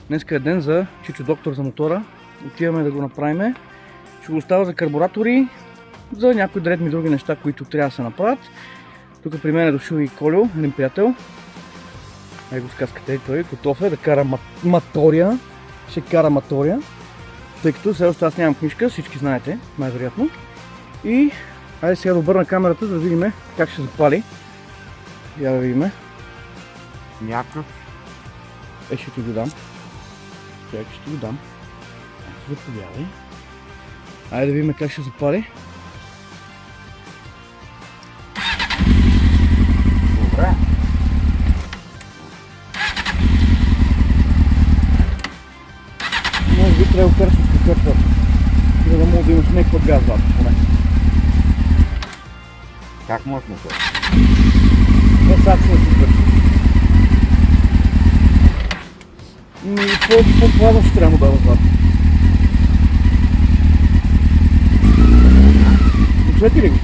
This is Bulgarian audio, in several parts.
Днеска е ден за Чичо доктор за мотора. Отиваме да го направим. Ще го оставя за карбуратори, за някои дребни други неща, които трябва да се направят. Тук при мен е дошъл и Колю, един приятел. Ей го с каската и той, готов е да кара матория. Ще кара матория. Тъй като все още аз нямам книжка, всички знаете, най-вероятно. И айде сега да обърна камерата, да видим как ще запали. Я да видим. Някакъв. Ще ти го дам. Чакай, ще го дам. Заповядай. Айде да видим как ще запали. Добре. Може би трябва да караш с какъв, за да мога да имаш някакъв газ зад, поне. Как може мотор? Сега ще се свърши. По-плавно ще трябва да дава зад. Чуете ли го?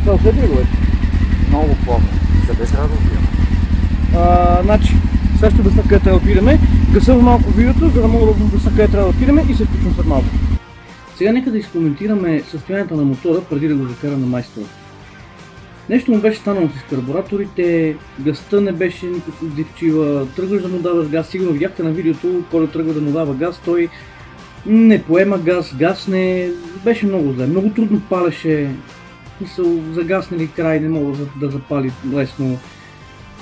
Това усети ли го вече? Много плавно. Къде трябва да отидем? Значи, сега ще обясня къде трябва да отидем. Гасам малко видеото, за да мога да обясня къде трябва да отидем и се включвам след малко. Сега нека да изкоментираме състоянието на мотора преди да го закара на майстора. Нещо му беше станало с карбураторите, газта не беше никакво дивчива, тръгваш да му даваш газ, сигурно видяхте на видеото, който тръгва да му дава газ, той не поема газ, гасне, беше много зле, много трудно палеше, мисъл, загаснали край, не мога да запали лесно,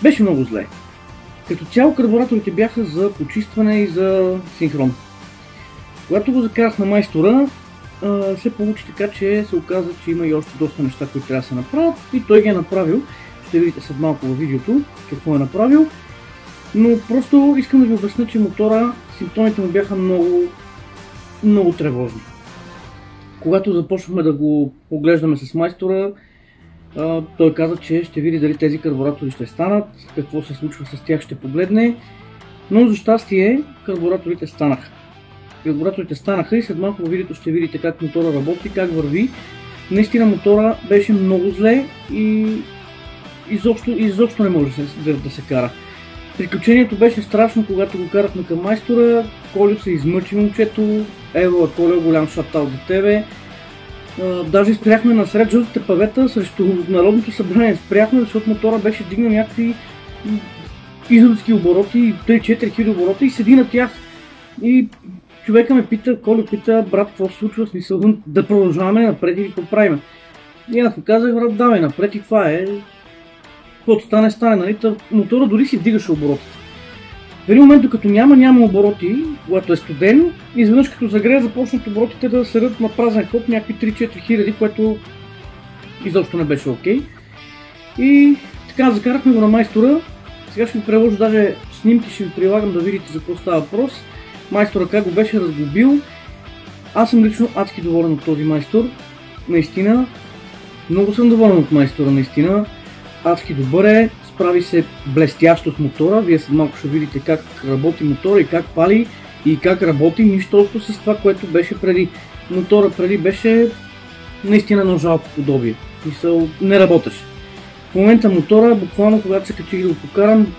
беше много зле. Като цяло карбураторите бяха за почистване и за синхрон. Когато го закарах на майстора, се получи така, че се оказа, че има и още доста неща, които трябва да се направят и той ги е направил. Ще видите след малко във видеото какво е направил. Но просто искам да ви обясня, че мотора, симптомите му бяха много тревожни. Когато започнахме да го оглеждаме с майстора, той каза, че ще види дали тези карбуратори ще станат, какво се случва с тях ще погледне, но за щастие карбураторите станаха. Карбураторите станаха и след малко във видеото ще видите как мотора работи, как върви. Наистина мотора беше много зле и изобщо не може да се кара. Приключението беше страшно, когато го карахме към майстора. Колю се измъчи момчето, ево Колю, голям шатал за тебе. Даже спряхме насред жълтите павета срещу Народното събрание. Спряхме, защото мотора беше дигнал някакви израелски обороти, 3-4 хиляди обороти и седи на тях. И човека ме пита, Колю пита, брат, какво се случва, смисъл да продължаваме напред или какво правим. И аз му казах, брат, давай напред и това е. Каквото стане, нали? Мотора дори си вдигаше оборотите. В един момент, докато няма обороти, когато е студен, изведнъж като загрея, започнат оборотите да седят на празен ход някакви 3-4 хиляди, което изобщо не беше окей. И така, закарахме го на майстора. Сега ще ви приложа даже снимки, ще ви прилагам да видите за какво става въпрос. Майстора как го беше разглобил. Аз съм лично адски доволен от този майстор. Наистина. Много съм доволен от майстора, наистина. Адски добър е. Справи се блестящо с мотора. Вие след малко ще видите как работи мотора и как пали и как работи. Нищо общо с това, което беше преди. Мотора преди беше наистина едно жалко подобие. Мисъл, не работеше. В момента мотора, буквално когато се качих да го покарам,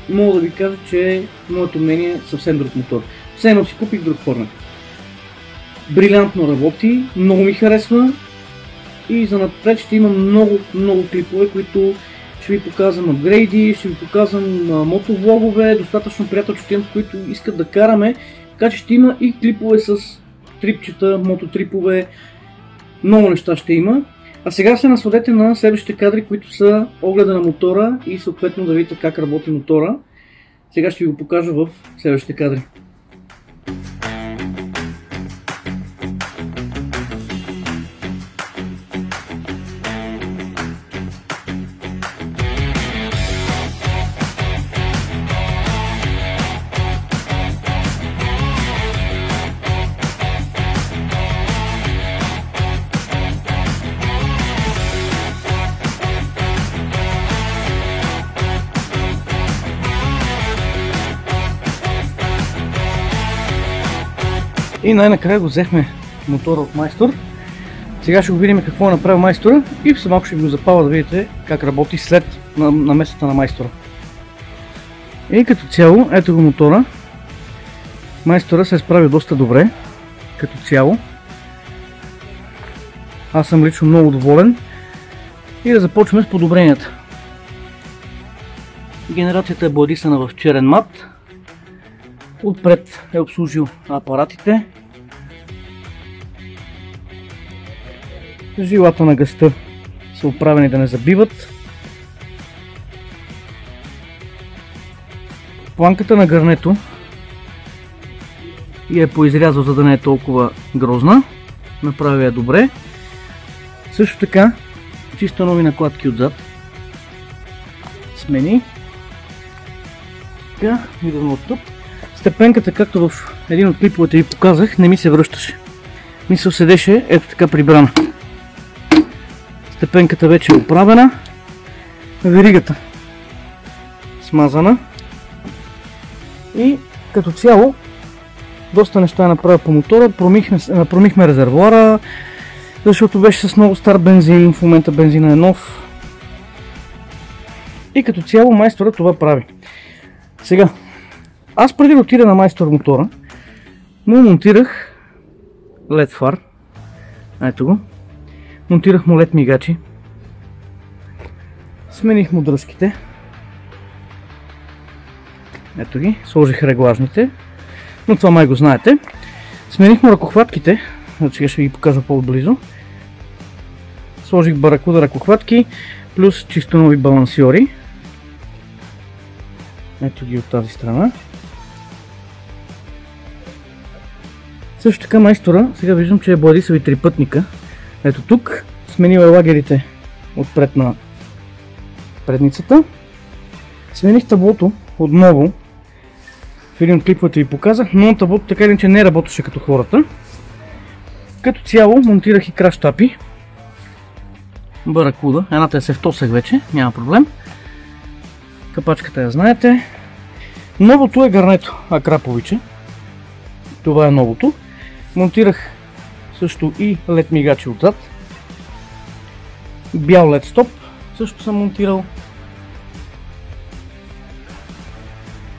мога да ви кажа, че моето мнение е съвсем друг мотор. Все едно си купих друг Hornet. Брилянтно работи, много ми харесва и за напред ще има много клипове, които ще ви показвам апгрейди, ще ви показвам мотовлогове, достатъчно приятелчета, които искат да караме, така че ще има и клипове с трипчета, мототрипове, много неща ще има. А сега се насладете на следващите кадри, които са огледа на мотора и съответно да видите как работи мотора. Сега ще ви го покажа в следващите кадри. И най-накрая го взехме мотора от майстор. Сега ще го видим какво е направил майстора и след малко ще ви го запаля да видите как работи след намесата на майстора. И като цяло, ето го мотора. Майстора се е справил доста добре, като цяло. Аз съм лично много доволен. И да започваме с подобренията. Генерацията е бладисана в черен мат. Отпред е обслужил апаратите. Жилата на газта са оправени да не забиват. Планката на гърнето и е поизрязал, за да не е толкова грозна. Направи я добре. Също така, чисто нови накладки отзад. Смени. Така, идваме от тук. Степенката, както в един от клиповете ви показах, не ми се връщаше. Мисъл седеше ето така прибрана. Степенката вече е оправена. Веригата смазана. И като цяло доста неща е направил по мотора. Промихме резервоара, защото беше с много стар бензин. В момента бензина е нов. И като цяло майстора това прави. Сега, аз преди да отида на майстор мотора, му монтирах LED фар. Ето го. Монтирах му LED мигачи. Смених му дръжките. Ето ги. Сложих реглажните. Но това май го знаете. Смених му ръкохватките. Сега ще ви ги покажа по-близо. Сложих баракуда ръкохватки, плюс чисто нови балансьори. Ето ги от тази страна. Също така майстора, сега виждам, че е бладисал и трипътника. Ето тук. Сменил е лагерите отпред на предницата. Смених таблото отново. В един от клиповете ви показах, но таблото така или че не работеше като хората. Като цяло монтирах и краш тапи. Баракуда. Едната се втосах вече, няма проблем. Капачката я знаете. Новото е гърнето Акраповича. Това е новото. Монтирах също и LED мигачи отзад. Бял LED стоп също съм монтирал.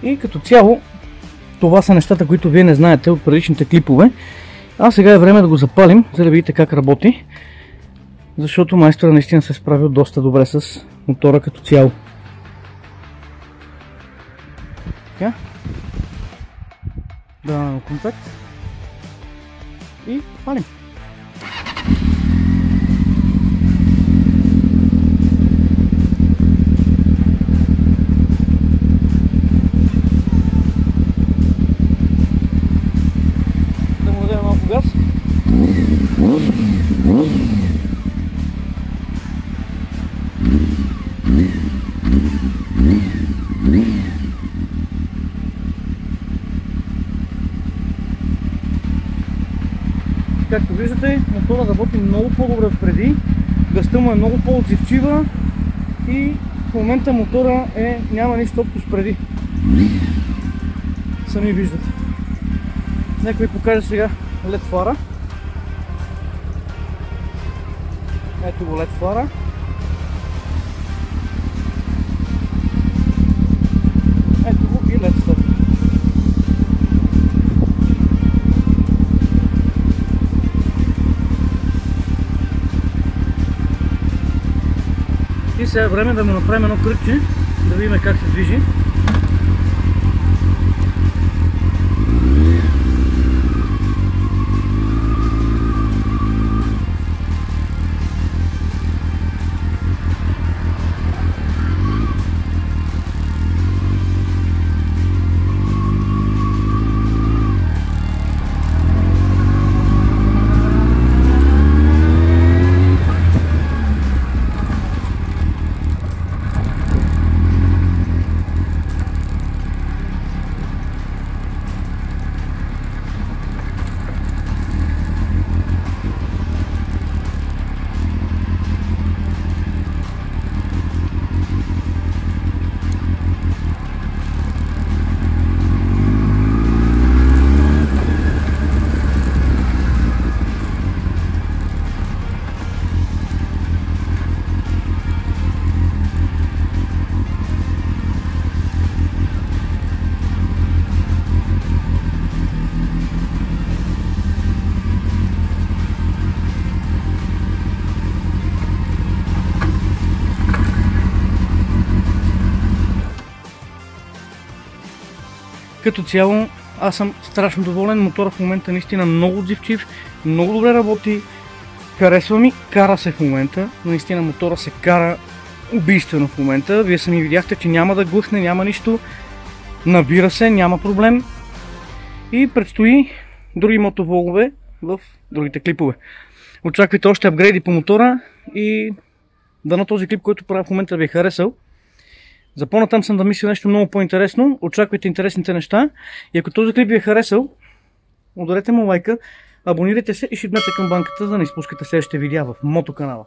И като цяло това са нещата, които вие не знаете от предишните клипове. А сега е време да го запалим, за да видите как работи. Защото майстора наистина се е справил доста добре с мотора като цяло. Така. Даваме контакт. И палим. Да му дадем малко газ. Както виждате, мотора работи много по-добре от преди. Газта му е много по-отзивчива и в момента мотора няма нищо общо с преди. Сами виждате. Нека ви покажа сега LED фара. Ето го LED фара. Ето го и LED стоп. И сега е време да му направим едно кръгче, да видим как се движи. Като цяло аз съм страшно доволен, мотора в момента наистина много отзивчив, много добре работи, харесва ми, кара се в момента, наистина мотора се кара убийствено в момента, вие сами видяхте, че няма да глъхне, няма нищо, набира се, няма проблем и предстои други мотовлогове в другите клипове. Очаквайте още апгрейди по мотора и дано този клип, който правя в момента ви е харесал. За по-натам съм да мисля нещо много по-интересно, очаквайте интересните неща и ако този клип ви е харесал, ударете му лайка, абонирайте се и шибнете камбанката, за да не изпускате следващите видеа в мотоканала.